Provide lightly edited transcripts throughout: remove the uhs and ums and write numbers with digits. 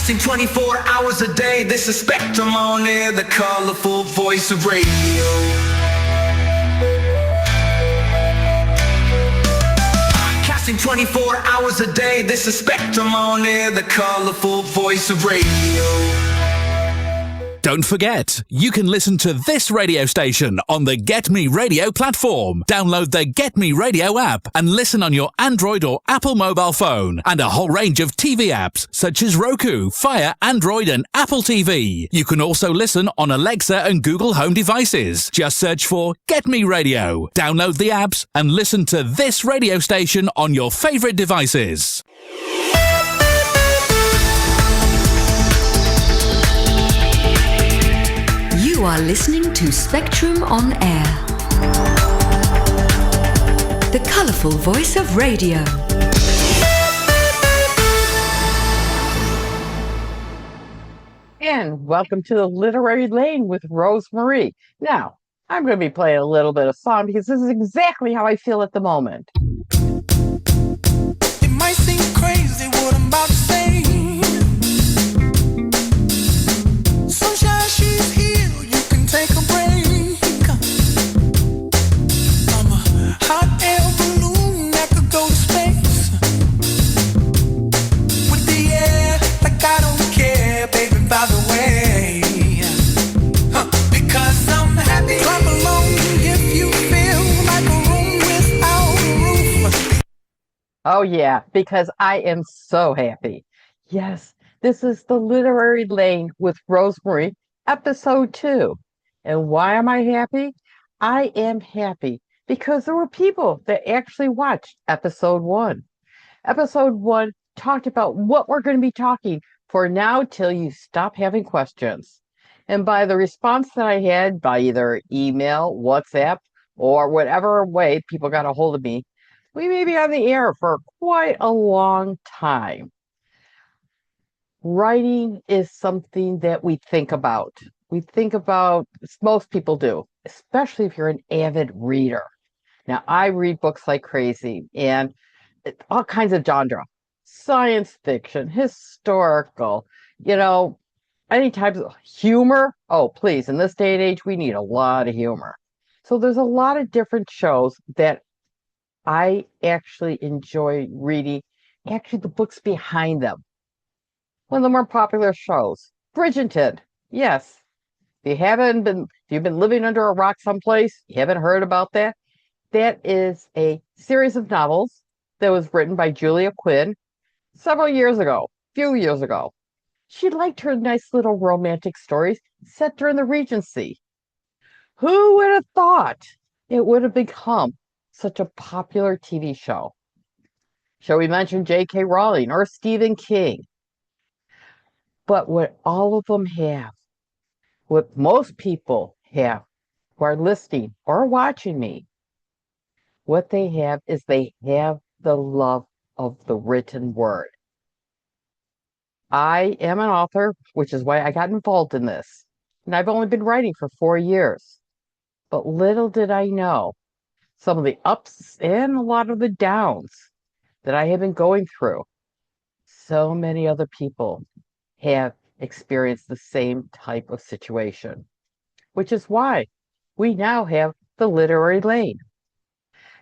Broadcasting 24 hours a day, this is Spectrum on air, the colorful voice of radio. Broadcasting 24 hours a day, this is Spectrum on air, the colorful voice of radio. Don't forget, you can listen to this radio station on the Get Me Radio platform. Download the Get Me Radio app and listen on your Android or Apple mobile phone, and a whole range of TV apps such as Roku, Fire, Android and Apple TV. You can also listen on Alexa and Google Home devices. Just search for Get Me Radio. Download the apps and listen to this radio station on your favorite devices. You are listening to Spectrum on Air, the colourful voice of radio. And welcome to the Literary Lane with Rose Marie. Now, I'm going to be playing a little bit of song because this is exactly how I feel at the moment. It might seem crazy what I'm about to say. Sunshine, she's here. Take a break. I'm a hot air balloon that could go to space with the air, like I don't care, baby, by the way. Because I'm happy. Clap along if you feel like a room without a roof. Oh yeah, because I am so happy. Yes, this is the Literary Lane with Rose Marie, episode 2. And why am I happy? I am happy because there were people that actually watched episode 1. Episode 1 talked about what we're going to be talking for now till you stop having questions. And by the response that I had by either email, WhatsApp, or whatever way people got a hold of me, we may be on the air for quite a long time. Writing is something that we think about. We think about, most people do, especially if you're an avid reader. Now, I read books like crazy and all kinds of genre, science fiction, historical, any types of humor. Oh, please, in this day and age, we need a lot of humor. So there's a lot of different shows that I actually enjoy reading, actually the books behind them. One of the more popular shows, Bridgerton, yes. If you've been living under a rock someplace, you haven't heard about that, that is a series of novels that was written by Julia Quinn several years ago, few years ago. She liked her nice little romantic stories set during the Regency. Who would have thought it would have become such a popular TV show? Shall we mention J.K. Rowling or Stephen King? But what all of them have, what most people have who are listening or watching me, what they have is they have the love of the written word. I am an author, which is why I got involved in this. And I've only been writing for 4 years. But little did I know some of the ups and a lot of the downs that I have been going through. So many other people have experienced the same type of situation, which is why we now have the Literary Lane.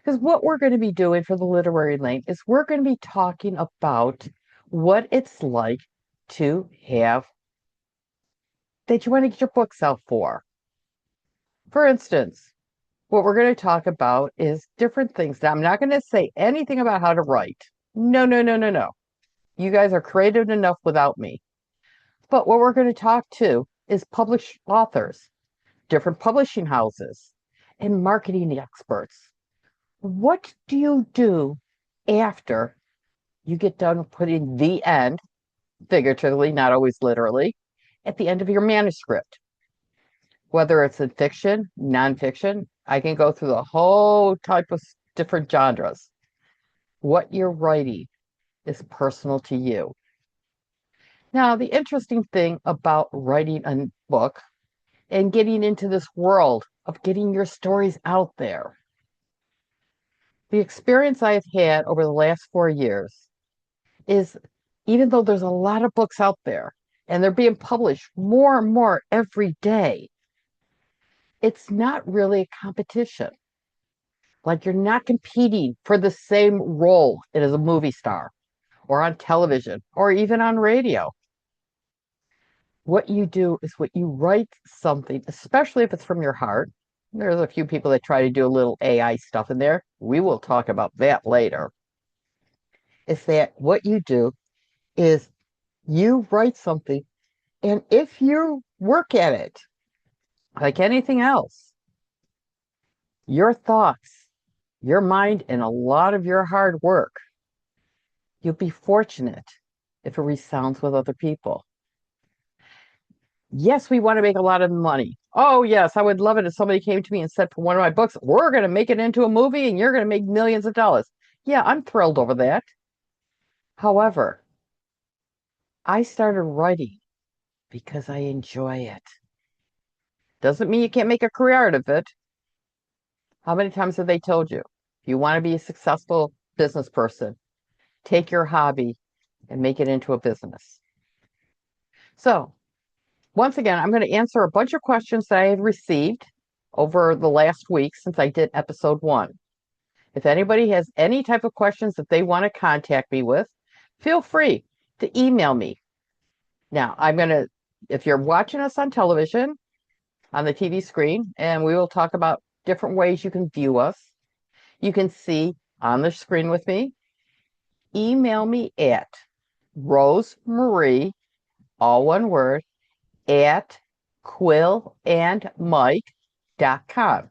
Because what we're going to be doing for the Literary Lane is we're going to be talking about what it's like to have that you want to get your books out for. For instance, what we're going to talk about is different things. Now, I'm not going to say anything about how to write. No. You guys are creative enough without me. But what we're going to talk to is published authors, different publishing houses, and marketing experts. What do you do after you get done putting the end, figuratively, not always literally, at the end of your manuscript? Whether it's in fiction, nonfiction, I can go through the whole type of different genres. What you're writing is personal to you. Now, the interesting thing about writing a book and getting into this world of getting your stories out there, the experience I've had over the last 4 years is even though there's a lot of books out there and they're being published more and more every day, it's not really a competition. Like you're not competing for the same role as a movie star or on television or even on radio. What you do is what you write something, especially if it's from your heart. There's a few people that try to do a little AI stuff in there. We will talk about that later. Is that what you do is you write something, and if you work at it, like anything else, your thoughts, your mind, and a lot of your hard work, you'll be fortunate if it resounds with other people. Yes, we want to make a lot of money. Oh, yes, I would love it if somebody came to me and said for one of my books, we're going to make it into a movie and you're going to make millions of dollars. Yeah, I'm thrilled over that. However, I started writing because I enjoy it. Doesn't mean you can't make a career out of it. How many times have they told you? If you want to be a successful business person, take your hobby and make it into a business. So, once again, I'm going to answer a bunch of questions that I have received over the last week since I did episode 1. If anybody has any type of questions that they want to contact me with, feel free to email me. Now, if you're watching us on television, on the TV screen, and we will talk about different ways you can view us, you can see on the screen with me, email me at Rosemarie, all one word, at quillandmike.com.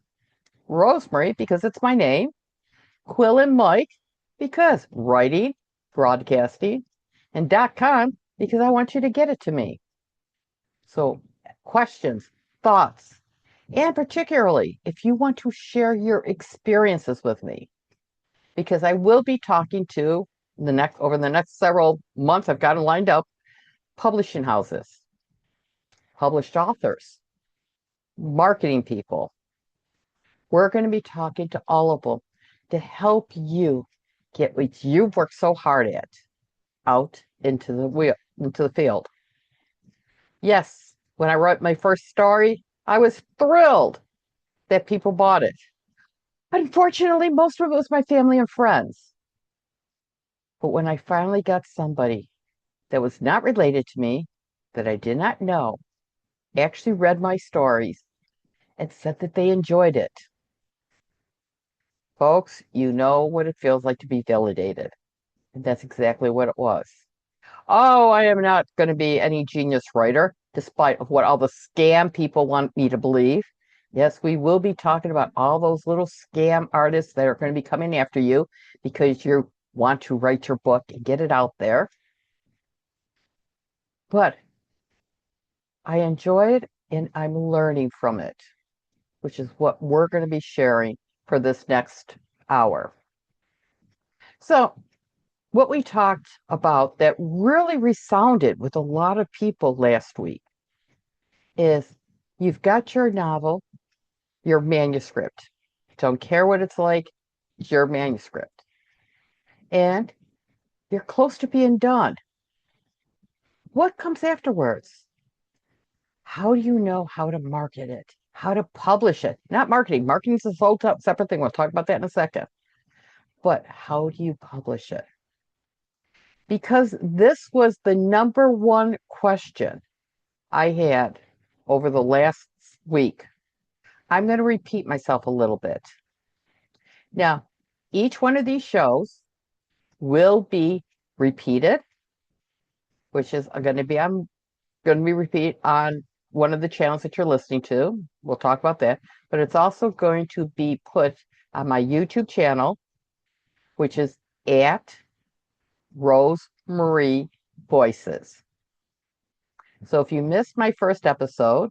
Rosemary, because it's my name. Quill and Mike, because writing, broadcasting, and .com, because I want you to get it to me. So questions, thoughts, and particularly if you want to share your experiences with me, because I will be talking to over the next several months, I've got them lined up, publishing houses, published authors, marketing people. We're going to be talking to all of them to help you get what you've worked so hard at out into the field. Yes, when I wrote my first story, I was thrilled that people bought it. Unfortunately, most of it was my family and friends. But when I finally got somebody that was not related to me, that I did not know, actually read my stories and said that they enjoyed it. Folks, you know what it feels like to be validated. And that's exactly what it was. Oh, I am not going to be any genius writer, despite of what all the scam people want me to believe. Yes, we will be talking about all those little scam artists that are going to be coming after you because you want to write your book and get it out there. But I enjoy it and I'm learning from it, which is what we're going to be sharing for this next hour. So, what we talked about that really resounded with a lot of people last week is you've got your novel, your manuscript. Don't care what it's like, it's your manuscript. And you're close to being done. What comes afterwards? How do you know how to market it? How to publish it? Not marketing. Marketing is a whole separate thing. We'll talk about that in a second. But how do you publish it? Because this was the number one question I had over the last week. I'm going to repeat myself a little bit. Now, each one of these shows will be repeated, which is going to be repeated on one of the channels that you're listening to. We'll talk about that. But it's also going to be put on my YouTube channel, which is at Rosemarie Voices. So if you missed my first episode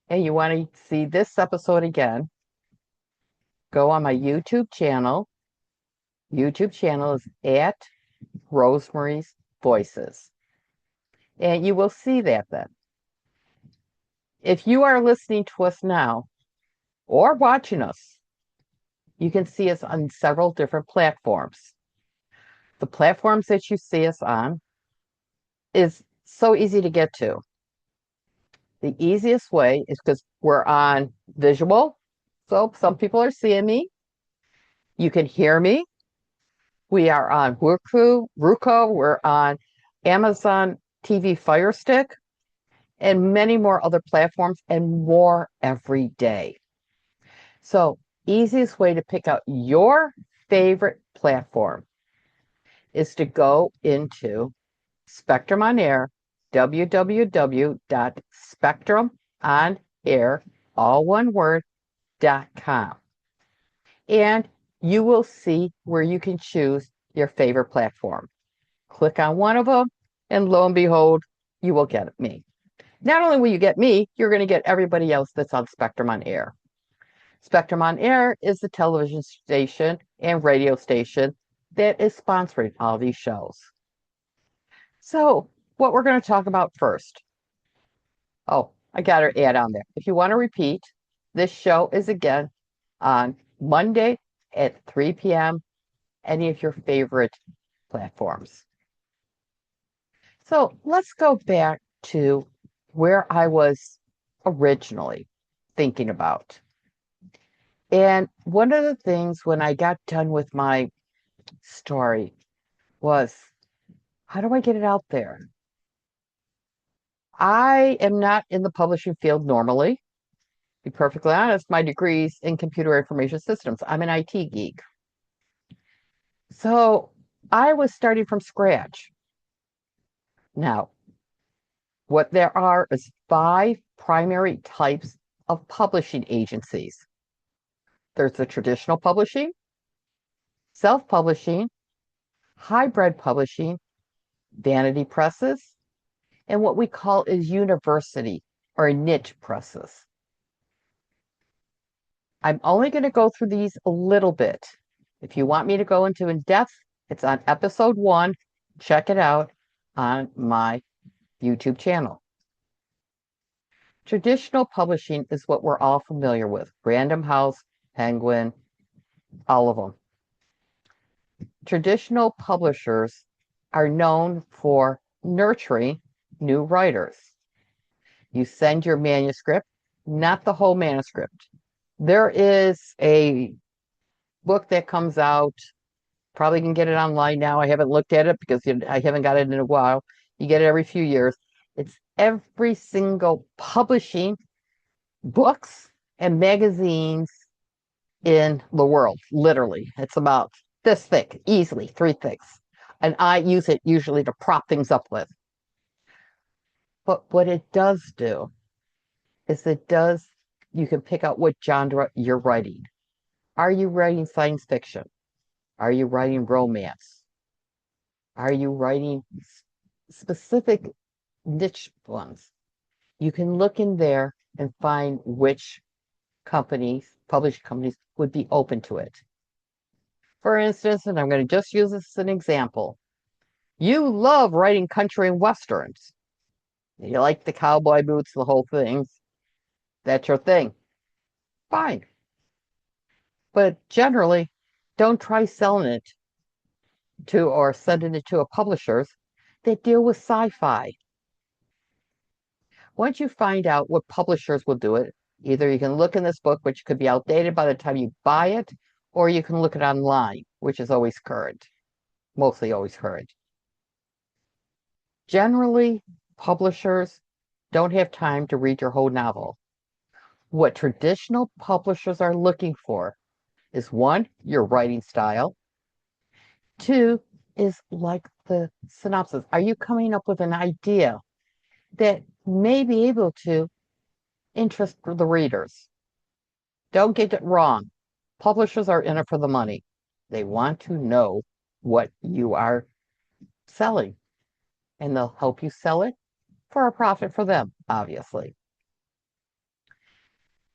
and you want to see this episode again, go on my YouTube channel. YouTube channel is at Rosemarie's Voices. And you will see that then. If you are listening to us now or watching us, you can see us on several different platforms. The platforms that you see us on is so easy to get to. The easiest way is because we're on visual. So some people are seeing me. You can hear me. We are on Roku, we're on Amazon TV Fire Stick, and many more other platforms, and more every day. So, easiest way to pick out your favorite platform is to go into Spectrum on Air, www.spectrumonair, all one word, .com. And you will see where you can choose your favorite platform. Click on one of them, and lo and behold, you will get me. Not only will you get me, you're going to get everybody else that's on Spectrum on Air. Spectrum on Air is the television station and radio station that is sponsoring all these shows. So, what we're going to talk about first. Oh, I got her ad on there. If you want to repeat, this show is again on Monday at 3 p.m., any of your favorite platforms. So, let's go back to where I was originally thinking about. And one of the things when I got done with my story was, how do I get it out there? I am not in the publishing field normally. To be perfectly honest, my degree's in computer information systems. I'm an IT geek. So I was starting from scratch. Now, what there are is 5 primary types of publishing agencies. There's the traditional publishing, self-publishing, hybrid publishing, vanity presses, and what we call is university or niche presses. I'm only going to go through these a little bit. If you want me to go into in depth, it's on episode 1. Check it out on my YouTube channel. Traditional publishing is what we're all familiar with. Random House, Penguin, all of them. Traditional publishers are known for nurturing new writers. You send your manuscript, not the whole manuscript. There is a book that comes out, probably can get it online now. I haven't looked at it because I haven't got it in a while. You get it every few years. It's every single publishing books and magazines in the world, literally. It's about this thick, easily 3 thick. And I use it usually to prop things up with. But what it does do is you can pick out what genre you're writing. Are you writing science fiction? Are you writing romance? Are you writing specific niche ones? You can look in there and find which publishing companies would be open to it. For instance, and I'm going to just use this as an example, you love writing country and westerns. You like the cowboy boots, the whole thing. That's your thing. Fine. But generally, don't try selling it to or sending it to a publishers that deal with sci-fi. Once you find out what publishers will do it, either you can look in this book, which could be outdated by the time you buy it, or you can look it online, which is always current, mostly always current. Generally, publishers don't have time to read your whole novel. What traditional publishers are looking for is 1, your writing style. 2 is like the synopsis. Are you coming up with an idea that may be able to interest the readers? Don't get it wrong. Publishers are in it for the money. They want to know what you are selling, and they'll help you sell it for a profit for them, obviously.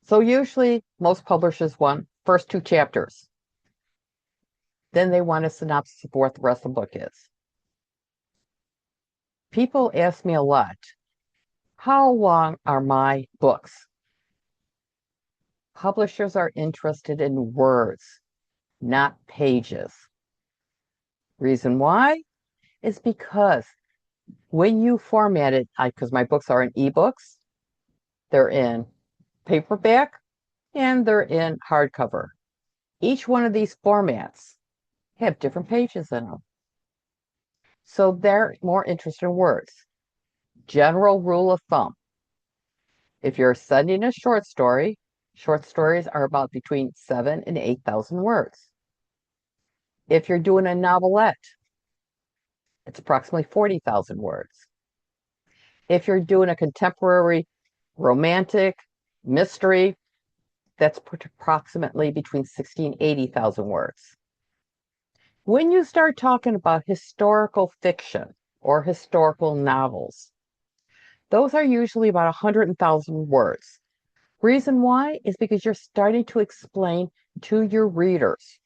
So usually most publishers want first 2 chapters. Then they want a synopsis of what the rest of the book is. People ask me a lot, how long are my books? Publishers are interested in words, not pages. Reason why is because When you format it, because my books are in ebooks, they're in paperback, and they're in hardcover. Each one of these formats have different pages in them. So they're more interested in words. General rule of thumb. If you're sending a short stories are about between 7,000 and 8,000 words. If you're doing a novelette, it's approximately 40,000 words. If you're doing a contemporary romantic mystery, that's approximately between 60,000 and 80,000 words. When you start talking about historical fiction or historical novels, those are usually about 100,000 words. Reason why is because you're starting to explain to your readers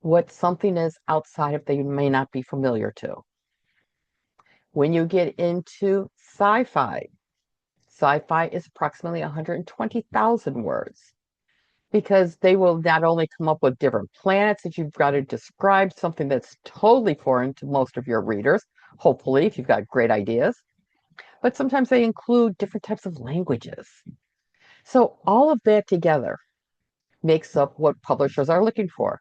what something is outside of they may not be familiar to. When you get into sci-fi is approximately 120,000 words because they will not only come up with different planets that you've got to describe, something that's totally foreign to most of your readers, hopefully, if you've got great ideas, but sometimes they include different types of languages. So all of that together makes up what publishers are looking for.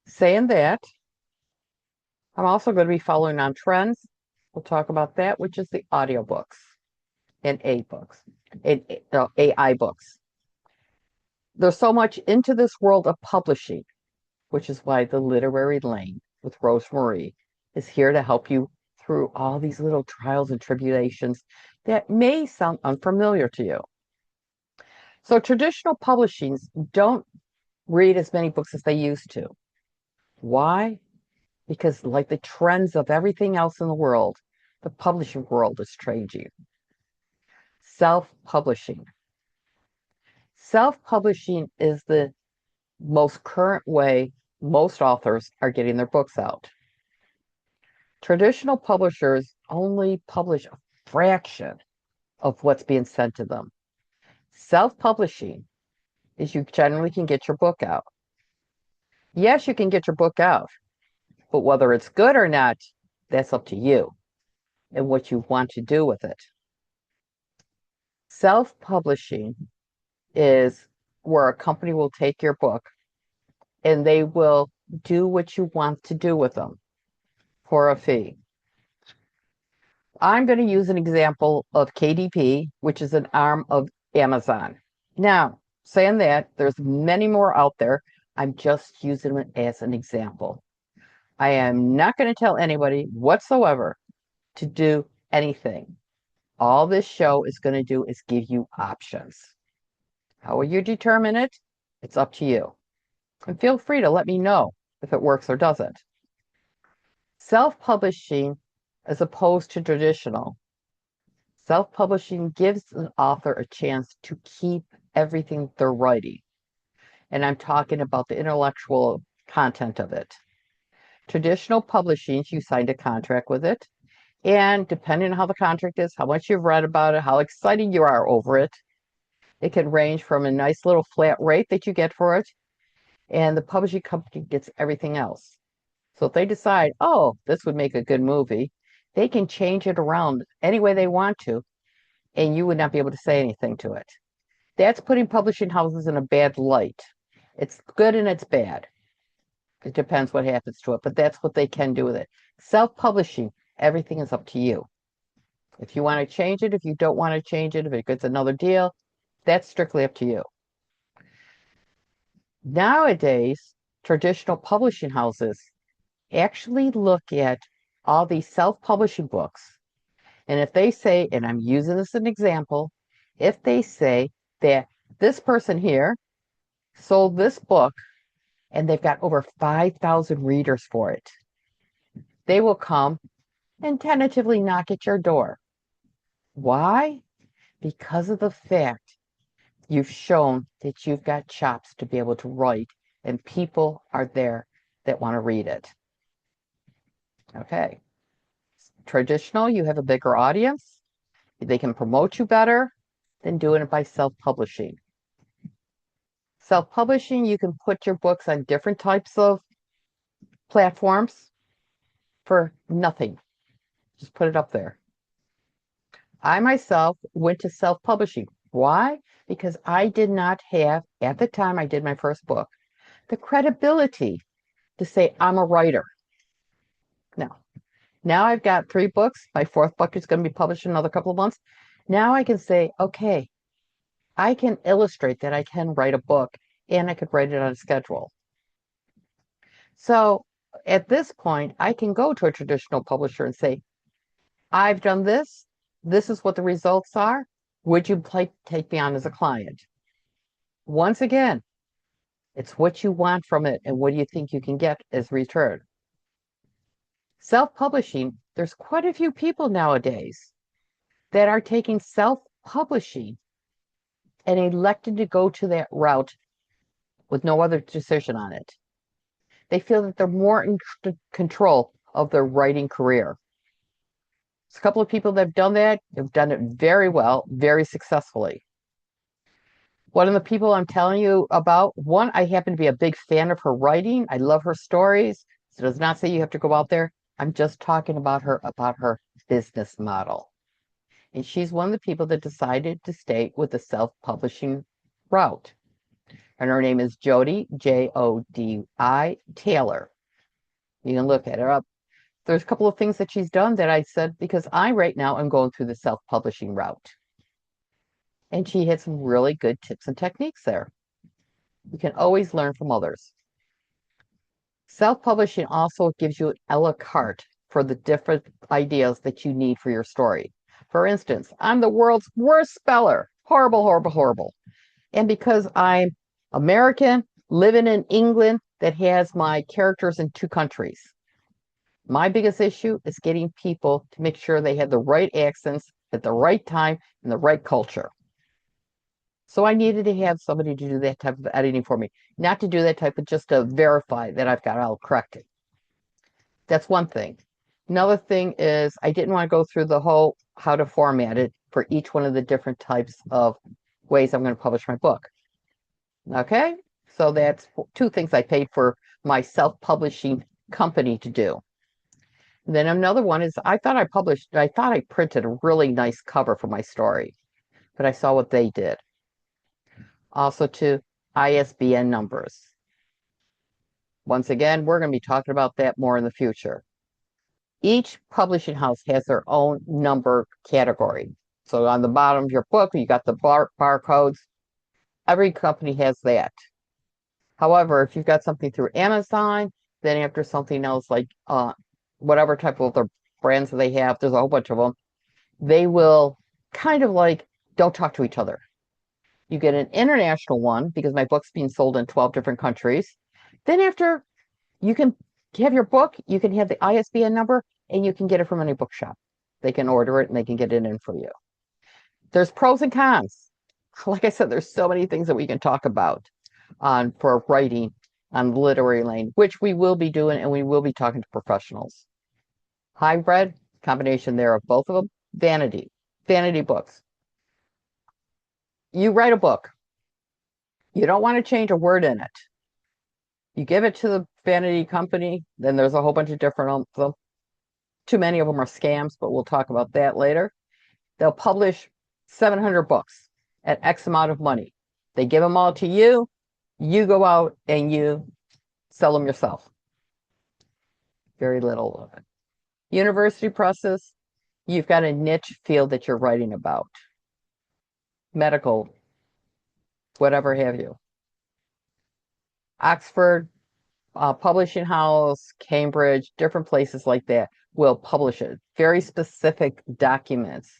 Saying that, I'm also going to be following on trends. We'll talk about that, which is the audiobooks and AI books. There's so much into this world of publishing, which is why the Literary Lane with Rosemarie is here to help you through all these little trials and tribulations that may sound unfamiliar to you. So traditional publishings don't read as many books as they used to. Why? Because like the trends of everything else in the world, the publishing world is changing. Self-publishing. Self-publishing is the most current way most authors are getting their books out. Traditional publishers only publish a fraction of what's being sent to them. Self-publishing is you generally can get your book out. Yes, you can get your book out, but whether it's good or not, that's up to you and what you want to do with it. Self-publishing is where a company will take your book and they will do what you want to do with them for a fee. I'm going to use an example of KDP, which is an arm of Amazon. Now, saying that, there's many more out there. I'm just using it as an example. I am not going to tell anybody whatsoever to do anything. All this show is going to do is give you options. How will you determine it? It's up to you. And feel free to let me know if it works or doesn't. Self-publishing, as opposed to traditional, self-publishing gives an author a chance to keep everything they're writing. And I'm talking about the intellectual content of it. Traditional publishing, you signed a contract with it. And depending on how the contract is, how much you've read about it, how excited you are over it, it can range from a nice little flat rate that you get for it, and the publishing company gets everything else. So if they decide, oh, this would make a good movie, they can change it around any way they want to, and you would not be able to say anything to it. That's putting publishing houses in a bad light. It's good and it's bad. It depends what happens to it, but that's what they can do with it. Self-publishing, everything is up to you. If you want to change it, if you don't want to change it, if it gets another deal, that's strictly up to you. Nowadays, traditional publishing houses actually look at all these self-publishing books. And if they say, and I'm using this as an example, if they say that this person here sold this book and they've got over 5,000 readers for it, they will come and tentatively knock at your door. Why? Because of the fact you've shown that you've got chops to be able to write and people are there that want to read it. Okay. Traditional, you have a bigger audience. They can promote you better than doing it by self-publishing. Self-publishing, you can put your books on different types of platforms for nothing. Just put it up there. I myself went to self-publishing. Why? Because I did not have, at the time I did my first book, the credibility to say I'm a writer. Now I've got 3 books. My 4th book is going to be published in another couple of months. Now I can say, okay, I can illustrate that I can write a book and I could write it on a schedule. So at this point, I can go to a traditional publisher and say, I've done this. This is what the results are. Would you take me on as a client? Once again, it's what you want from it and what do you think you can get as return. Self-publishing, there's quite a few people nowadays that are taking self-publishing and elected to go to that route with no other decision on it. They feel that they're more in control of their writing career. There's a couple of people that have done that, have done it very well, very successfully. One of the people I'm telling you about, one, I happen to be a big fan of her writing. I love her stories. So it does not say you have to go out there. I'm just talking about her business model. And she's one of the people that decided to stay with the self-publishing route. And her name is Jodi, Jodi Taylor. You can look at her up. There's a couple of things that she's done that I said, because I right now am going through the self-publishing route. And she had some really good tips and techniques there. You can always learn from others. Self-publishing also gives you an a la carte for the different ideas that you need for your story. For instance, I'm the world's worst speller. Horrible, horrible, horrible. And because I'm American, living in England, that has my characters in 2 countries. My biggest issue is getting people to make sure they have the right accents at the right time in the right culture. So I needed to have somebody to do that type of editing for me. Not to do that type, but just to verify that I've got it all corrected. That's one thing. Another thing is I didn't want to go through the whole how to format it for each one of the different types of ways I'm going to publish my book. Okay? So that's 2 things I paid for my self-publishing company to do. And then another one is I thought I printed a really nice cover for my story, but I saw what they did. Also to ISBN numbers. Once again, we're going to be talking about that more in the future. Each publishing house has their own number category. So on the bottom of your book, you got the barcodes. Every company has that. However, if you've got something through Amazon, then after something else like whatever type of other brands that they have, there's a whole bunch of them, they will kind of like don't talk to each other. You get an international one because my book's being sold in 12 different countries. Then after you can have your book, you can have the ISBN number and you can get it from any bookshop. They can order it and they can get it in for you. There's pros and cons. Like I said, there's so many things that we can talk about for writing on the literary lane, which we will be doing, and we will be talking to professionals. Hybrid, combination there of both of them. Vanity books. You write a book. You don't want to change a word in it. You give it to the vanity company, then there's a whole bunch of different of them. Too many of them are scams, but we'll talk about that later. They'll publish 700 books at X amount of money. They give them all to you. You go out and you sell them yourself. Very little of it. University presses, you've got a niche field that you're writing about. Medical, whatever have you. Oxford Publishing House, Cambridge, different places like that will publish it. Very specific documents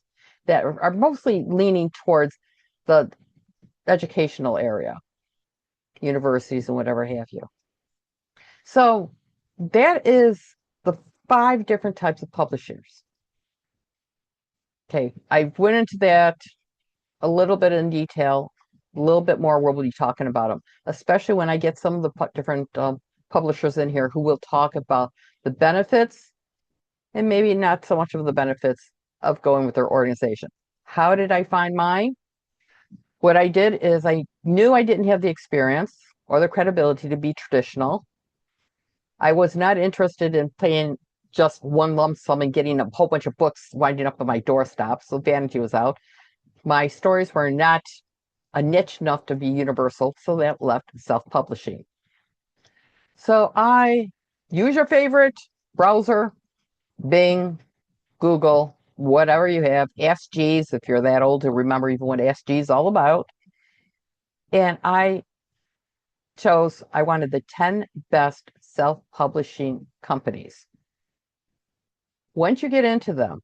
that are mostly leaning towards the educational area, universities and whatever have you. So that is the 5 different types of publishers. Okay, I went into that a little bit in detail, a little bit more we'll be talking about them, especially when I get some of the different publishers in here who will talk about the benefits and maybe not so much of the benefits of going with their organization. How did I find mine? What I did is I knew I didn't have the experience or the credibility to be traditional. I was not interested in paying just one lump sum and getting a whole bunch of books winding up on my doorstep. So vanity was out. My stories were not a niche enough to be universal, so that left self-publishing. So I use your favorite browser, Bing, Google, whatever you have, Ask Jeeves, if you're that old to remember even what Ask Jeeves is all about. And I wanted the 10 best self-publishing companies. Once you get into them,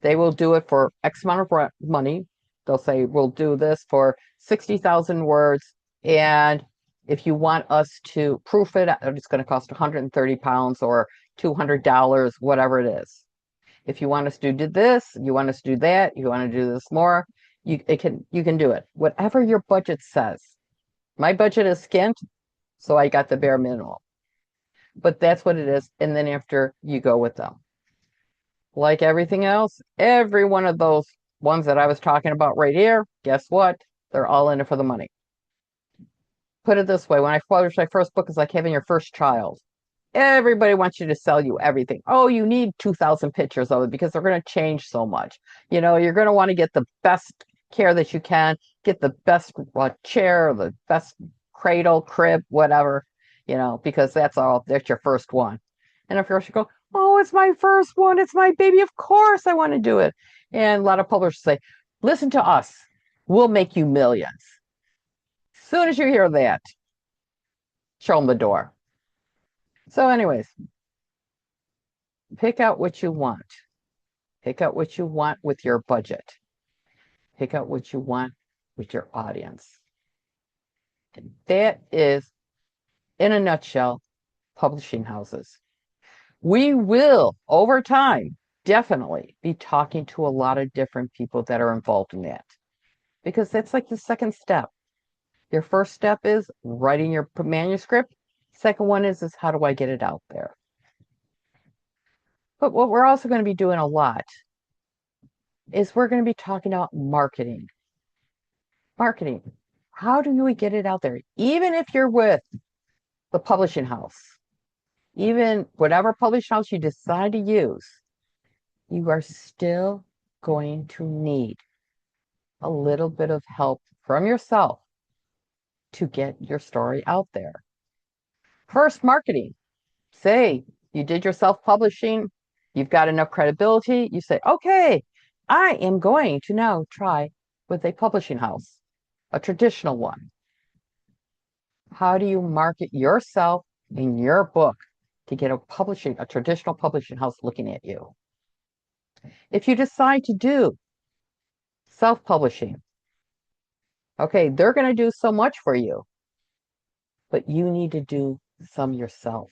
they will do it for X amount of money. They'll say, we'll do this for 60,000 words. And if you want us to proof it, it's going to cost 130 pounds or $200, whatever it is. If you want us to do this, you want us to do that, you want to do this more, you can do it. Whatever your budget says. My budget is skint, so I got the bare minimum. But that's what it is. And then after you go with them. Like everything else, every one of those ones that I was talking about right here, guess what? They're all in it for the money. Put it this way, when I published my first book, it's like having your first child. Everybody wants you to sell you everything. Oh, you need 2,000 pictures of it because they're going to change so much. You know, you're going to want to get the best care that you can, get the best chair, the best cradle, crib, whatever, you know, because that's your first one. And of course you go, oh, it's my first one. It's my baby. Of course I want to do it. And a lot of publishers say, listen to us. We'll make you millions. As soon as you hear that, show them the door. So anyways, pick out what you want. Pick out what you want with your budget. Pick out what you want with your audience. And that is, in a nutshell, publishing houses. We will, over time, definitely be talking to a lot of different people that are involved in that. Because that's like the second step. Your first step is writing your manuscript. Second one is how do I get it out there? But what we're also going to be doing a lot is we're going to be talking about marketing. Marketing. How do we get it out there? Even if you're with the publishing house, even whatever publishing house you decide to use, you are still going to need a little bit of help from yourself to get your story out there. First, marketing. Say you did your self-publishing, you've got enough credibility, you say, okay, I am going to now try with a publishing house, a traditional one. How do you market yourself in your book to get a traditional publishing house looking at you? If you decide to do self-publishing, okay, they're going to do so much for you, but you need to do some yourself.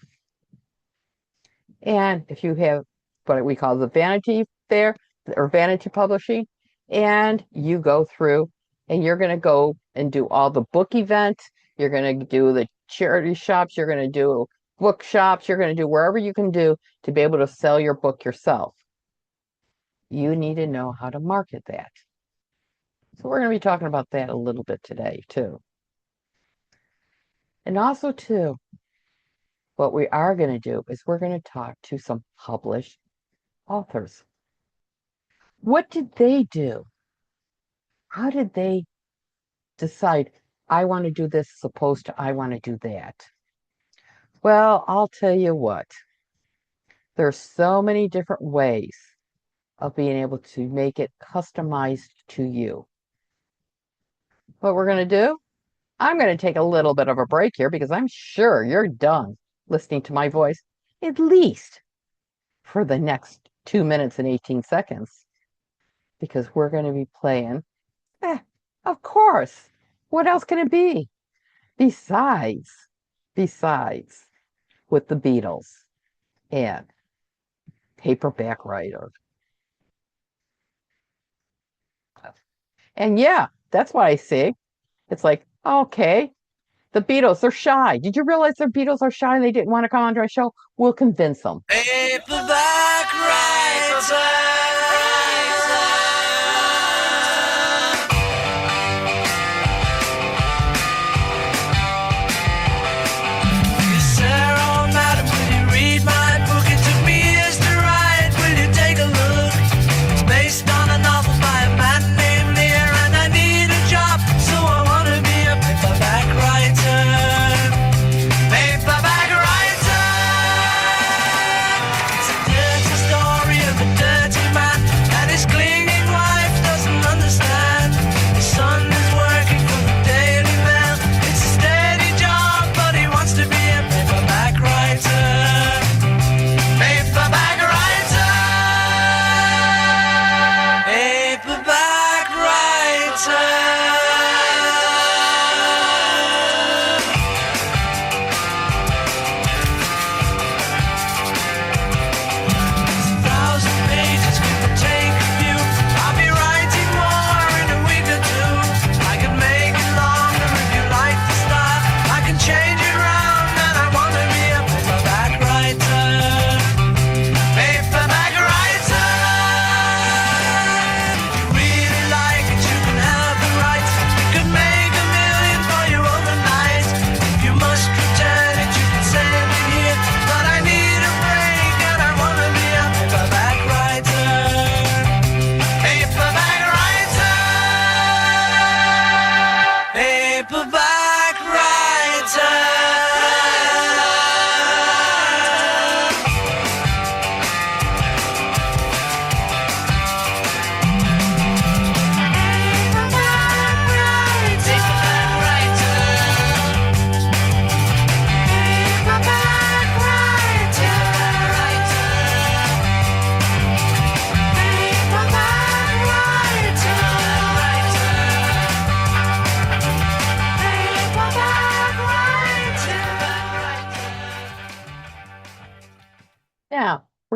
And if you have what we call the vanity fair or vanity publishing, and you go through and you're going to go and do all the book events, you're going to do the charity shops, you're going to do bookshops, you're going to do wherever you can do to be able to sell your book yourself. You need to know how to market that. So we're going to be talking about that a little bit today too. And also too, what we are going to do is we're going to talk to some published authors. What did they do? How did they decide, I want to do this as opposed to I want to do that? Well, I'll tell you what. There's so many different ways of being able to make it customized to you. What we're going to do, I'm going to take a little bit of a break here because I'm sure you're done listening to my voice, at least for the next 2 minutes and 18 seconds, because we're going to be playing, of course, what else can it be? Besides, with the Beatles and Paperback Writer. And yeah, that's what I see. It's like, okay, the Beatles, they're shy. Did you realize the Beatles are shy and they didn't want to come onto our show? We'll convince them. Paperback Writer. You sat all night and when you read my book, it took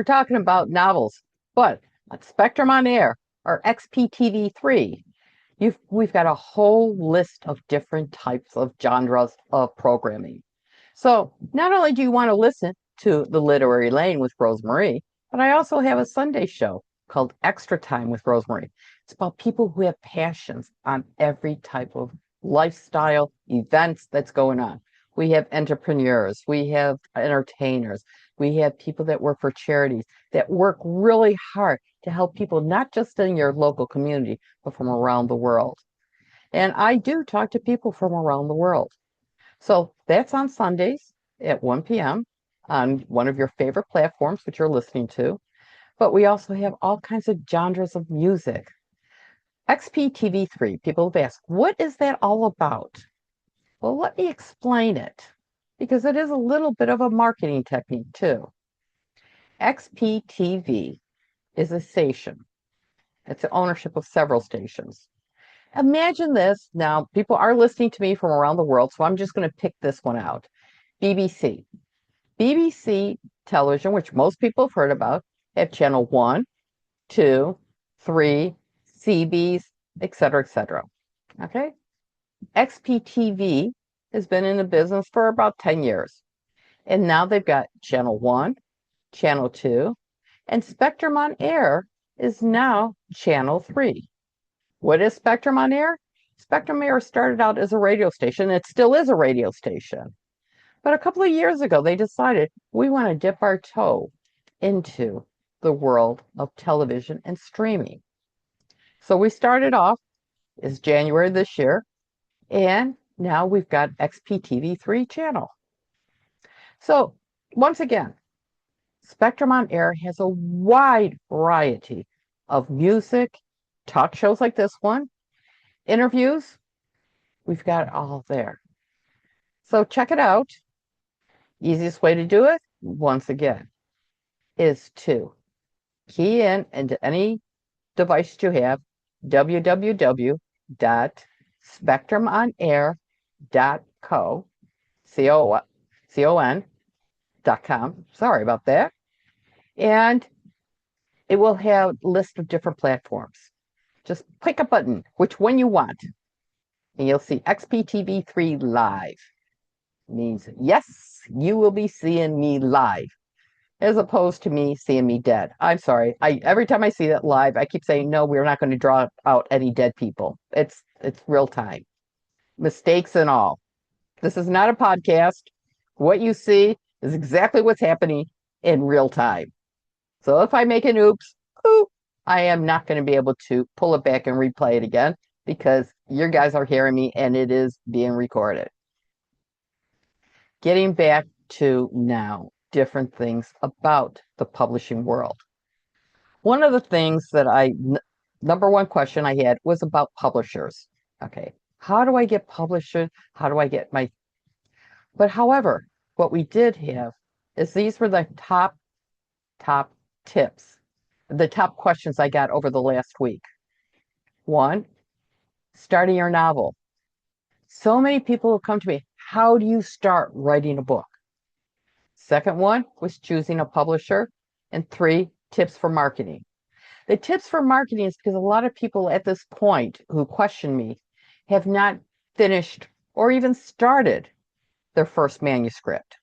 we're talking about novels, but on Spectrum on Air or XPTV3, we've got a whole list of different types of genres of programming. So not only do you want to listen to The Literary Lane with Rosemarie, but I also have a Sunday show called Extra Time with Rosemarie. It's about people who have passions on every type of lifestyle events that's going on. We have entrepreneurs, we have entertainers, we have people that work for charities that work really hard to help people, not just in your local community, but from around the world. And I do talk to people from around the world. So that's on Sundays at 1 p.m. on one of your favorite platforms, which you're listening to. But we also have all kinds of genres of music. XPTV3, people have asked, what is that all about? Well, let me explain it, because it is a little bit of a marketing technique too. XPTV is a station. It's the ownership of several stations. Imagine this. Now, people are listening to me from around the world, so I'm just going to pick this one out. BBC. BBC television, which most people have heard about, have channel 1, 2, 3, CBs, etc., etc. Okay? XPTV has been in the business for about 10 years. And now they've got channel 1, channel 2, and Spectrum on Air is now channel 3. What is Spectrum on Air? Spectrum on Air started out as a radio station. It still is a radio station. But a couple of years ago, they decided we want to dip our toe into the world of television and streaming. So we started off is January this year, and now we've got XPTV3 channel. So once again, Spectrum on Air has a wide variety of music, talk shows like this one, interviews. We've got it all there. So check it out. Easiest way to do it, once again, is to key in into any device you have, www.spectrumon.com. Sorry about that. And it will have a list of different platforms. Just click a button, which one you want, and you'll see XPTV3 live. Means yes, you will be seeing me live, as opposed to me seeing me dead. I'm sorry. Every time I see that live, I keep saying, no, we're not going to draw out any dead people. It's real time. Mistakes and all. This is not a podcast. What you see is exactly what's happening in real time. So if I make an oops, I am not going to be able to pull it back and replay it again, because your guys are hearing me and it is being recorded. Getting back to now, different things about the publishing world. One of the things that number one question I had was about publishers. Okay, how do I get publishers? How do I get my... But however, what we did have is these were the top tips, the top questions I got over the last week. 1, starting your novel. So many people have come to me, how do you start writing a book? Second one was choosing a publisher. And 3, tips for marketing. The tips for marketing is because a lot of people at this point who question me have not finished or even started their first manuscript.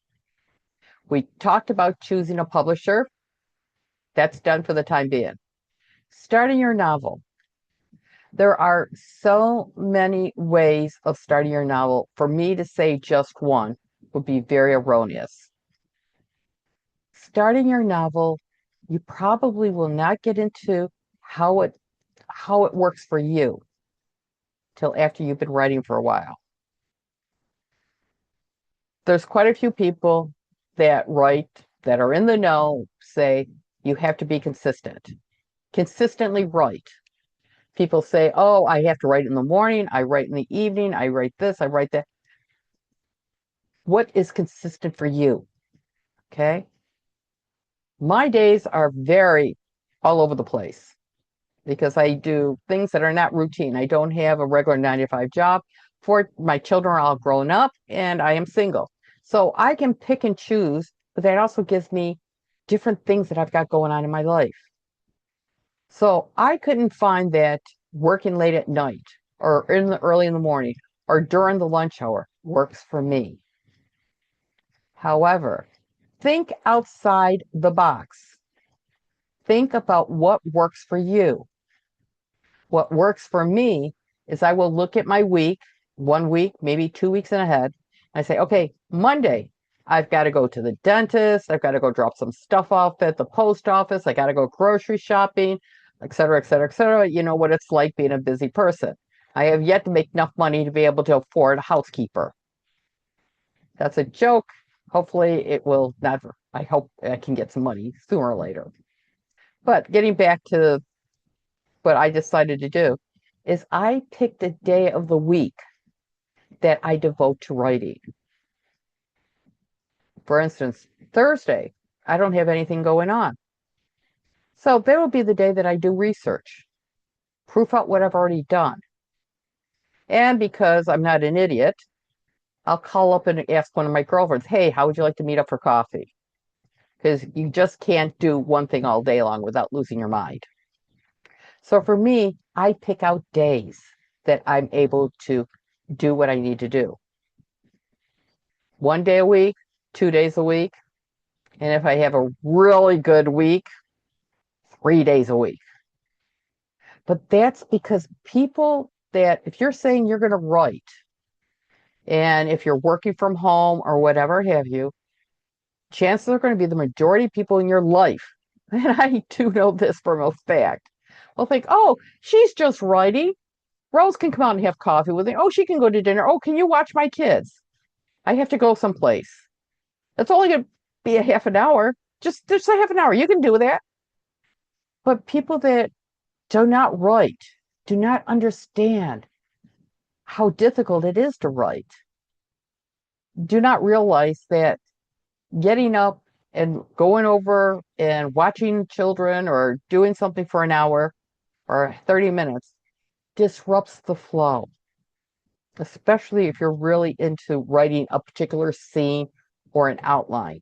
We talked about choosing a publisher. That's done for the time being. Starting your novel. There are so many ways of starting your novel. For me to say just one would be very erroneous. Starting your novel, you probably will not get into how it works for you till after you've been writing for a while. There's quite a few people that write, that are in the know, say you have to be consistent. Consistently write. People say, oh, I have to write in the morning, I write in the evening, I write this, I write that. What is consistent for you? Okay? My days are very all over the place because I do things that are not routine. I don't have a regular 9-to-5 job. My children are all grown up and I am single. So I can pick and choose, but that also gives me different things that I've got going on in my life. So I couldn't find that working late at night or early in the morning or during the lunch hour works for me. However, think outside the box. Think about what works for you. What works for me is I will look at my week, 1 week, maybe 2 weeks in ahead. And I say, okay, Monday, I've got to go to the dentist. I've got to go drop some stuff off at the post office. I got to go grocery shopping, et cetera, et cetera, et cetera. You know what it's like being a busy person. I have yet to make enough money to be able to afford a housekeeper. That's a joke. Hopefully it will never. I hope I can get some money sooner or later. But getting back to what I decided to do is I picked a day of the week that I devote to writing. For instance, Thursday, I don't have anything going on. So that will be the day that I do research, proof out what I've already done. And because I'm not an idiot, I'll call up and ask one of my girlfriends, hey, how would you like to meet up for coffee? Because you just can't do one thing all day long without losing your mind. So for me, I pick out days that I'm able to do what I need to do. 1 day a week, 2 days a week. And if I have a really good week, 3 days a week. But that's because people that, if you're saying you're going to write, and if you're working from home or whatever have you, chances are going to be the majority of people in your life, and I do know this for a fact, will think, oh, she's just writing. Rose can come out and have coffee with me. Oh, she can go to dinner. Oh, can you watch my kids? I have to go someplace. It's only going to be a half an hour. Just a half an hour. You can do that. But people that do not write do not understand how difficult it is to write. Do not realize that getting up and going over and watching children or doing something for an hour or 30 minutes disrupts the flow, especially if you're really into writing a particular scene or an outline.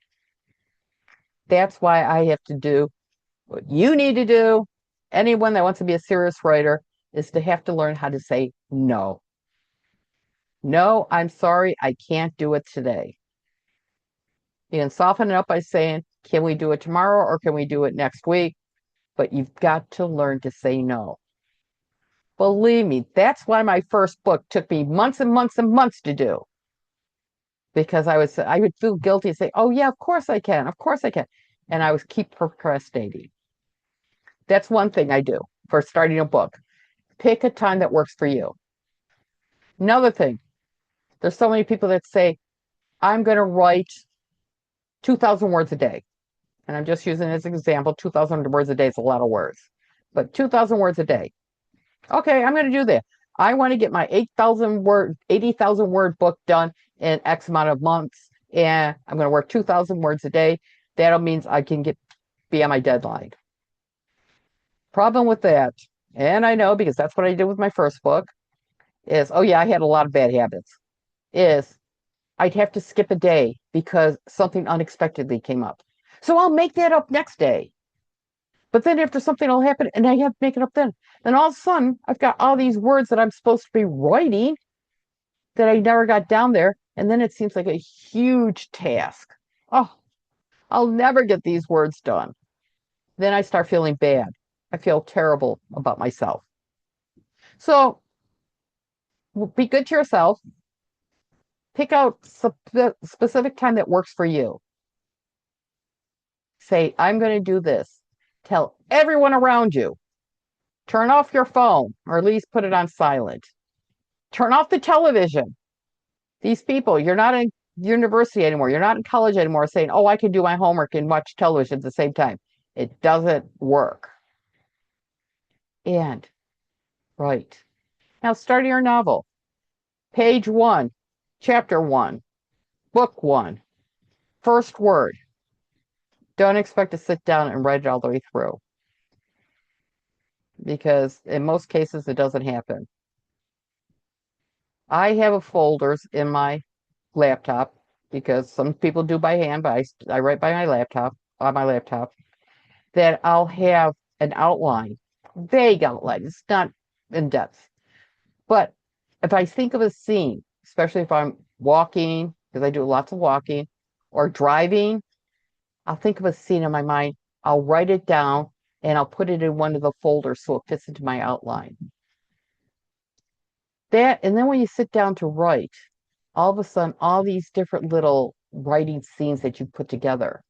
That's why I have to do what you need to do. Anyone that wants to be a serious writer is to have to learn how to say no. No, I'm sorry, I can't do it today. You can soften it up by saying, can we do it tomorrow or can we do it next week? But you've got to learn to say no. Believe me, that's why my first book took me months and months and months to do. Because I would feel guilty and say, oh yeah, of course I can, of course I can. And I was keep procrastinating. That's one thing I do for starting a book. Pick a time that works for you. Another thing, there's so many people that say, I'm going to write 2,000 words a day. And I'm just using as an example, 2,000 words a day is a lot of words. But 2,000 words a day. Okay, I'm going to do that. I want to get my 80,000 word book done in X amount of months. And I'm going to work 2,000 words a day. That means I can be on my deadline. Problem with that, and I know because that's what I did with my first book, is, oh yeah, I had a lot of bad habits, is I'd have to skip a day because something unexpectedly came up. So I'll make that up next day. But then after something will happen and I have to make it up then. Then all of a sudden, I've got all these words that I'm supposed to be writing that I never got down there. And then it seems like a huge task. Oh, I'll never get these words done. Then I start feeling bad. I feel terrible about myself. So be good to yourself. Pick out a specific time that works for you. Say, I'm going to do this. Tell everyone around you. Turn off your phone, or at least put it on silent. Turn off the television. These people, you're not in university anymore. You're not in college anymore saying, oh, I can do my homework and watch television at the same time. It doesn't work. And, right. Now start your novel. Page 1, chapter 1, book 1, first word. Don't expect to sit down and write it all the way through. Because in most cases, it doesn't happen. I have folders in my laptop because some people do by hand, but I write by my laptop. on my laptop that I'll have an outline, vague outline. It's not in depth. But if I think of a scene, especially if I'm walking, because I do lots of walking, or driving, I'll think of a scene in my mind. I'll write it down and I'll put it in one of the folders so it fits into my outline. That, and then when you sit down to write, all of a sudden, all these different little writing scenes that you put together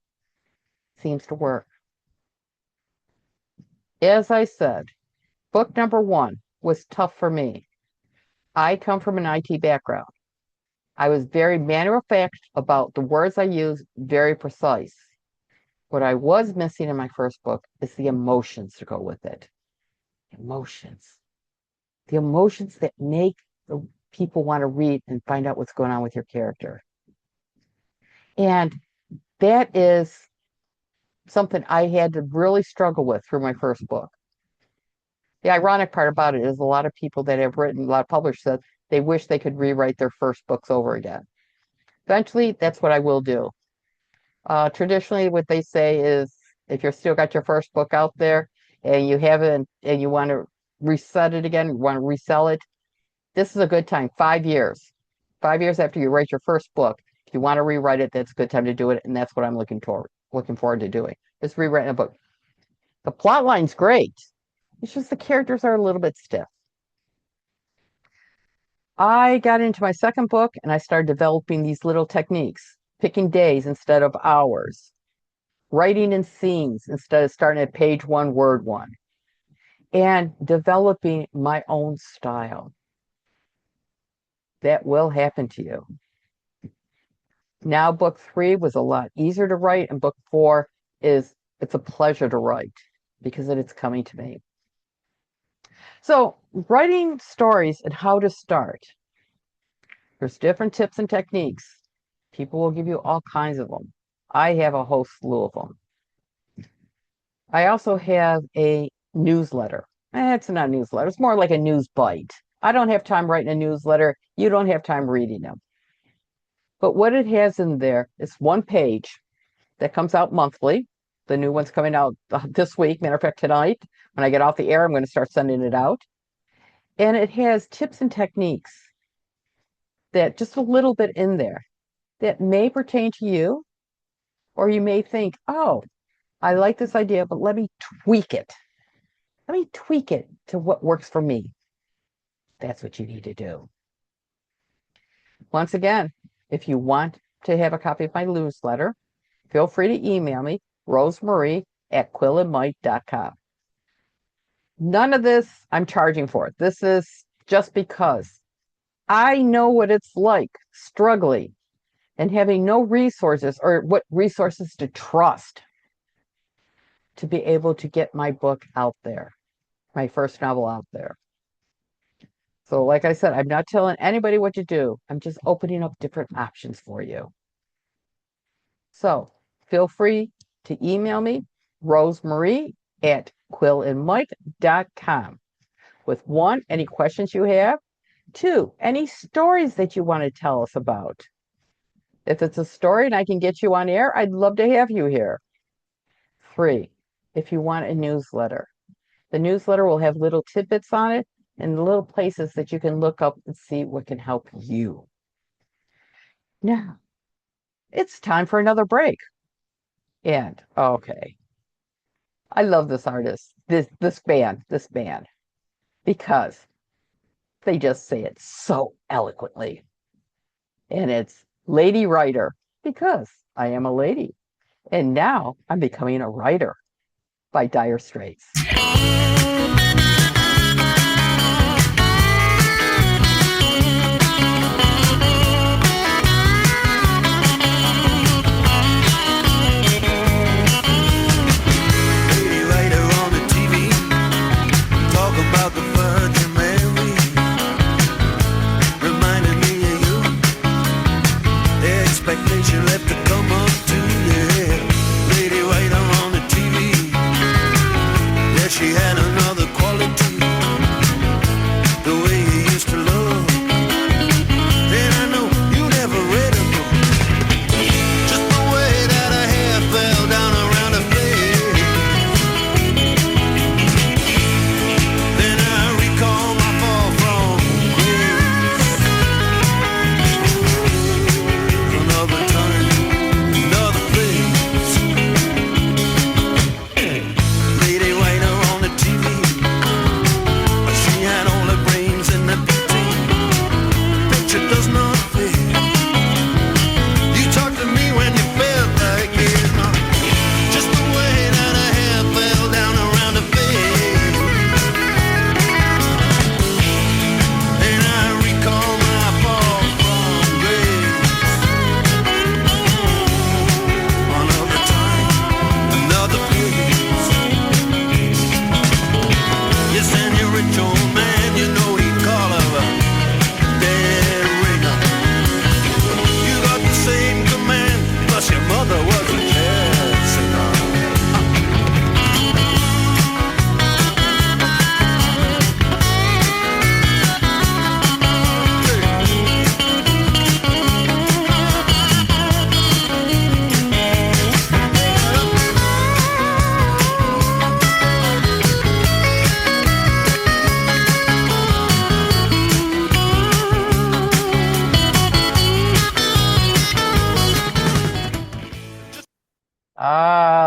seems to work. As I said, book number 1 was tough for me. I come from an IT background. I was very matter of fact about the words I use, very precise. What I was missing in my first book is the emotions to go with it. Emotions. The emotions that make the people want to read and find out what's going on with your character. And that is something I had to really struggle with through my first book. The ironic part about it is a lot of people that have written, a lot of publishers said they wish they could rewrite their first books over again. Eventually, that's what I will do. Traditionally, what they say is if you're still got your first book out there and you haven't, and you want to reset it again, you want to resell it, this is a good time. 5 years. 5 years after you write your first book, if you want to rewrite it, that's a good time to do it, and that's what I'm looking forward to doing. Is rewriting a book. The plot line's great. It's just the characters are a little bit stiff. I got into my second book and I started developing these little techniques, picking days instead of hours, writing in scenes instead of starting at page 1, word 1, and developing my own style. That will happen to you. Now, book 3 was a lot easier to write, and book 4 it's a pleasure to write because it's coming to me. So, writing stories and how to start. There's different tips and techniques. People will give you all kinds of them. I have a whole slew of them. I also have a newsletter. It's not a newsletter. It's more like a news bite. I don't have time writing a newsletter. You don't have time reading them. But what it has in there is one page that comes out monthly. The new one's coming out this week. Matter of fact, tonight, when I get off the air, I'm going to start sending it out. And it has tips and techniques that just a little bit in there that may pertain to you, or you may think, oh, I like this idea, but let me tweak it. Let me tweak it to what works for me. That's what you need to do. Once again, if you want to have a copy of my newsletter, feel free to email me, rosemarie@quillandmike.com. None of this I'm charging for. This is just because I know what it's like struggling and having no resources or what resources to trust to be able to get my book out there, my first novel out there. So like I said, I'm not telling anybody what to do. I'm just opening up different options for you. So feel free to email me, rosemarie@quillandmike.com, with 1, any questions you have, 2, any stories that you want to tell us about. If it's a story and I can get you on air, I'd love to have you here. 3, if you want a newsletter. The newsletter will have little tidbits on it and little places that you can look up and see what can help you. Now, it's time for another break. And, okay, I love this artist, this band, because they just say it so eloquently. And it's Lady Writer, because I am a lady. And now I'm becoming a writer by Dire Straits. Expectation left to come up to, yeah. Lady writer on the TV. Yeah, she had another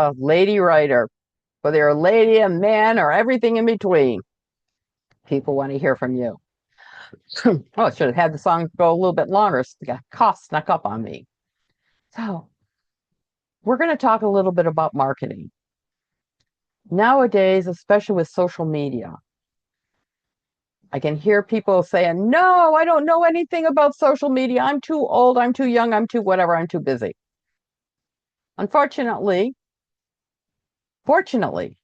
a lady writer, whether you're a lady, a man, or everything in between. People want to hear from you. Oh, I should have had the song go a little bit longer. The cost snuck up on me. So, we're going to talk a little bit about marketing. Nowadays, especially with social media, I can hear people saying, no, I don't know anything about social media. I'm too old. I'm too young. I'm too whatever. I'm too busy. Unfortunately, fortunately,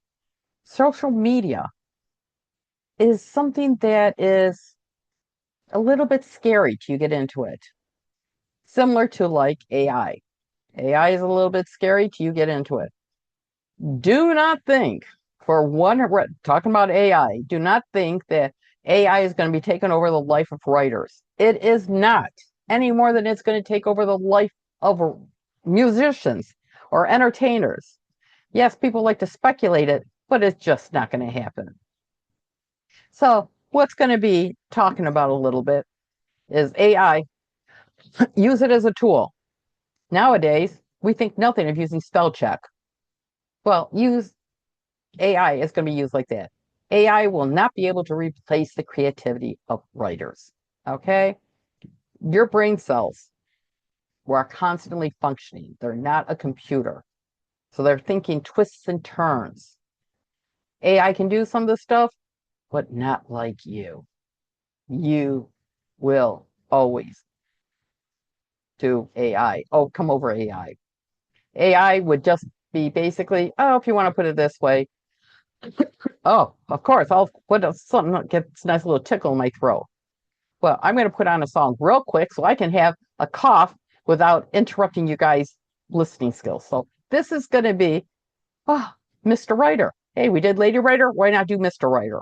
social media is something that is a little bit scary to get into it. Similar to like AI. AI is a little bit scary to you get into it. Do not think talking about AI, do not think that AI is going to be taking over the life of writers. It is not, any more than it's going to take over the life of musicians or entertainers. Yes, people like to speculate it, but it's just not going to happen. So what's going to be talking about a little bit is AI. Use it as a tool. Nowadays, we think nothing of using spell check. Well, use AI is going to be used like that. AI will not be able to replace the creativity of writers. Okay? Your brain cells are constantly functioning. They're not a computer. So they're thinking twists and turns. AI can do some of the stuff, but not like you. You will always do AI. Oh, come over AI. AI would just be basically, oh, if you want to put it this way, oh, of course, I'll put something that gets a nice little tickle in my throat. Well, I'm going to put on a song real quick so I can have a cough without interrupting you guys' listening skills. So this is going to be, oh, Mr. Writer. Hey, we did Lady Writer. Why not do Mr. Writer?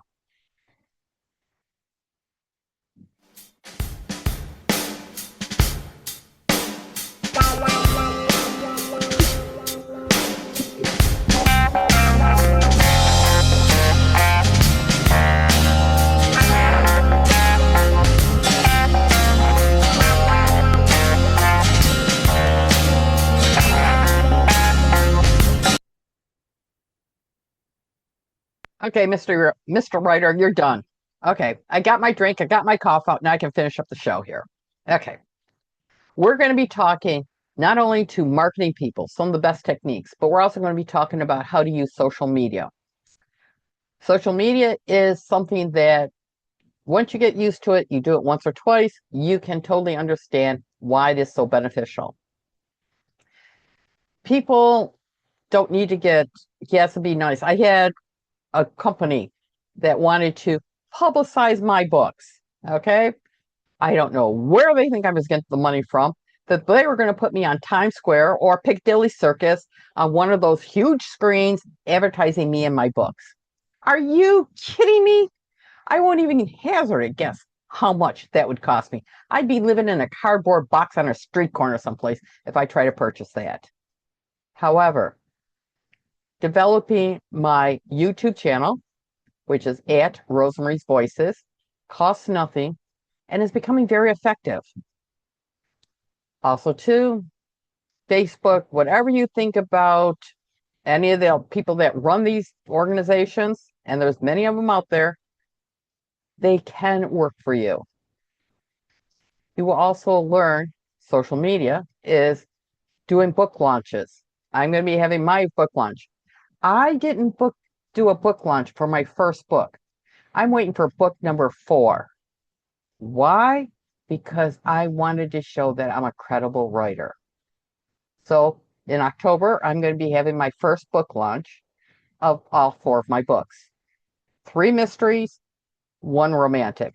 Okay, Mr. Writer, you're done. Okay, I got my drink, I got my cough out, now I can finish up the show here. Okay, we're going to be talking not only to marketing people, some of the best techniques, but we're also going to be talking about how to use social media. Social media is something that once you get used to it, you do it once or twice, you can totally understand why it is so beneficial. People don't need to get, yes, it'd be nice. I had a company that wanted to publicize my books. Okay. I don't know where they think I was getting the money from, that they were going to put me on Times Square or Piccadilly Circus on one of those huge screens advertising me and my books. Are you kidding me? I won't even hazard a guess how much that would cost me. I'd be living in a cardboard box on a street corner someplace if I try to purchase that. However, developing my YouTube channel, which is at Rosemary's Voices, costs nothing and is becoming very effective. Also, too, Facebook, whatever you think about any of the people that run these organizations, and there's many of them out there, they can work for you. You will also learn social media is doing book launches. I'm going to be having my book launch. I didn't do a book launch for my first book. I'm waiting for book number 4. Why? Because I wanted to show that I'm a credible writer. So in October, I'm going to be having my first book launch of all 4 of my books. 3 mysteries, 1 romantic.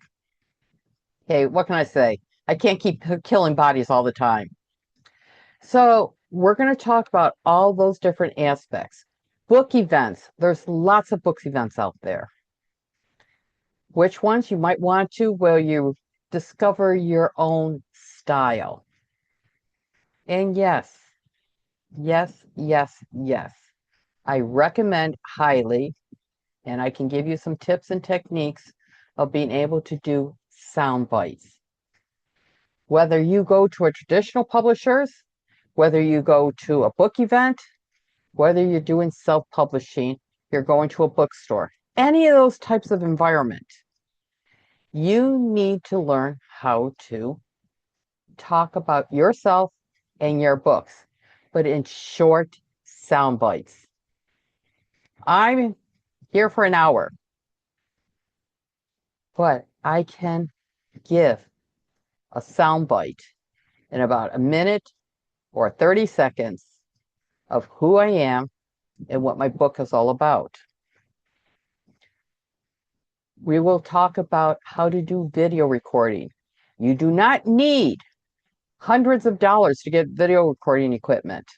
Okay, what can I say? I can't keep killing bodies all the time. So we're going to talk about all those different aspects. Book events. There's lots of books events out there. Which ones you might want to, where you discover your own style. And yes, I recommend highly, and I can give you some tips and techniques of being able to do sound bites. Whether you go to a traditional publishers, whether you go to a book event, whether you're doing self-publishing, you're going to a bookstore, any of those types of environment, you need to learn how to talk about yourself and your books, but in short sound bites. I'm here for an hour, but I can give a sound bite in about a minute or 30 seconds of who I am and what my book is all about. We will talk about how to do video recording. You do not need hundreds of dollars to get video recording equipment.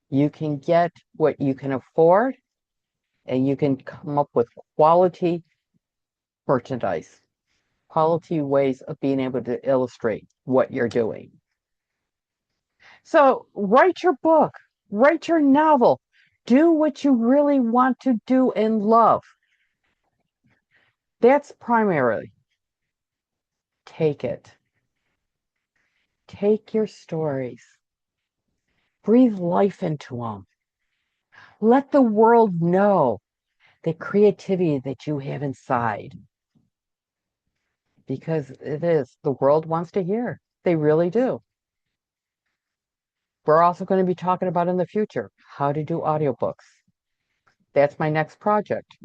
You can get what you can afford, and you can come up with quality merchandise, quality ways of being able to illustrate what you're doing. So write your book, write your novel, do what you really want to do and love. That's primarily. Take it. Take your stories. Breathe life into them. Let the world know the creativity that you have inside. Because it is, the world wants to hear. They really do. We're also going to be talking about in the future how to do audiobooks. That's my next project.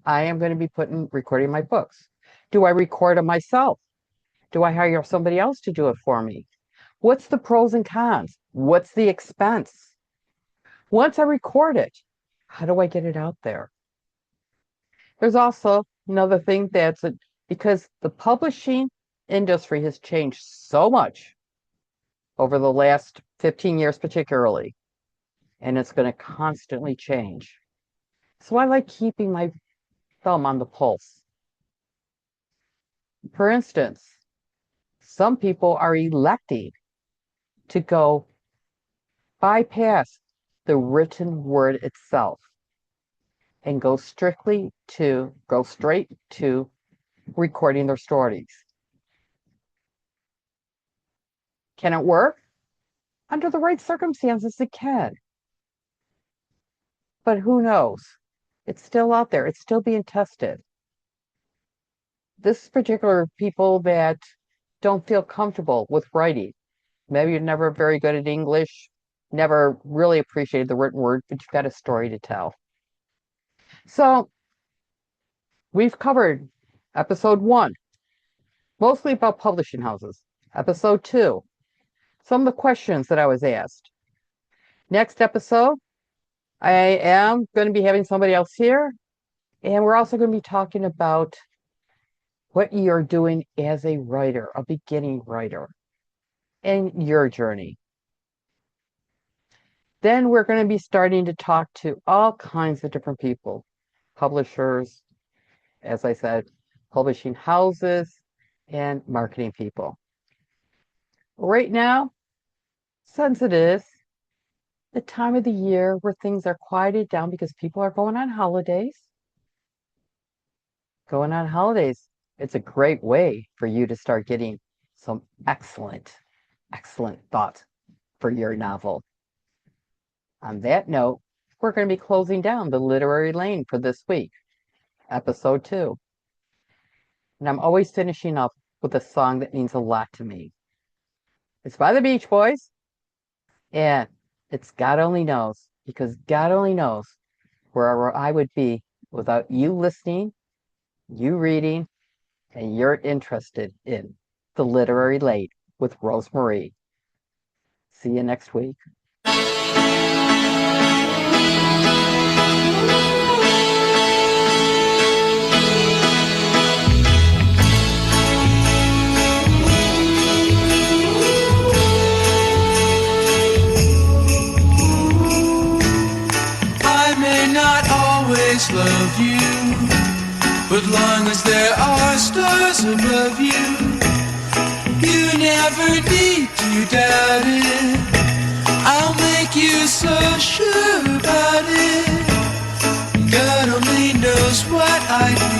I am going to be recording my books. Do I record them myself? Do I hire somebody else to do it for me? What's the pros and cons? What's the expense? Once I record it, how do I get it out there? There's also another thing because the publishing industry has changed so much over the last 15 years particularly, and it's going to constantly change. So I like keeping my thumb on the pulse. For instance, some people are electing to go bypass the written word itself and go straight to recording their stories. Can it work? Under the right circumstances, it can. But who knows? It's still out there. It's still being tested. This particular people that don't feel comfortable with writing, maybe you're never very good at English, never really appreciated the written word, but you've got a story to tell. So we've covered episode 1, mostly about publishing houses. Episode 2, some of the questions that I was asked. Next episode, I am going to be having somebody else here, and we're also going to be talking about what you're doing as a writer, a beginning writer, and your journey. Then we're going to be starting to talk to all kinds of different people, publishers, as I said, publishing houses, and marketing people. Right now, since it is the time of the year where things are quieted down because people are going on holidays, it's a great way for you to start getting some excellent thought for your novel. On that note, we're going to be closing down the literary lane for this week, episode 2. And I'm always finishing up with a song that means a lot to me. It's by the Beach Boys, and it's God Only Knows, because God only knows where I would be without you listening, you reading, and you're interested in the literary lane with Rosemarie. See you next week. Love you, but long as there are stars above you, you never need to doubt it. I'll make you so sure about it. God only knows what I'd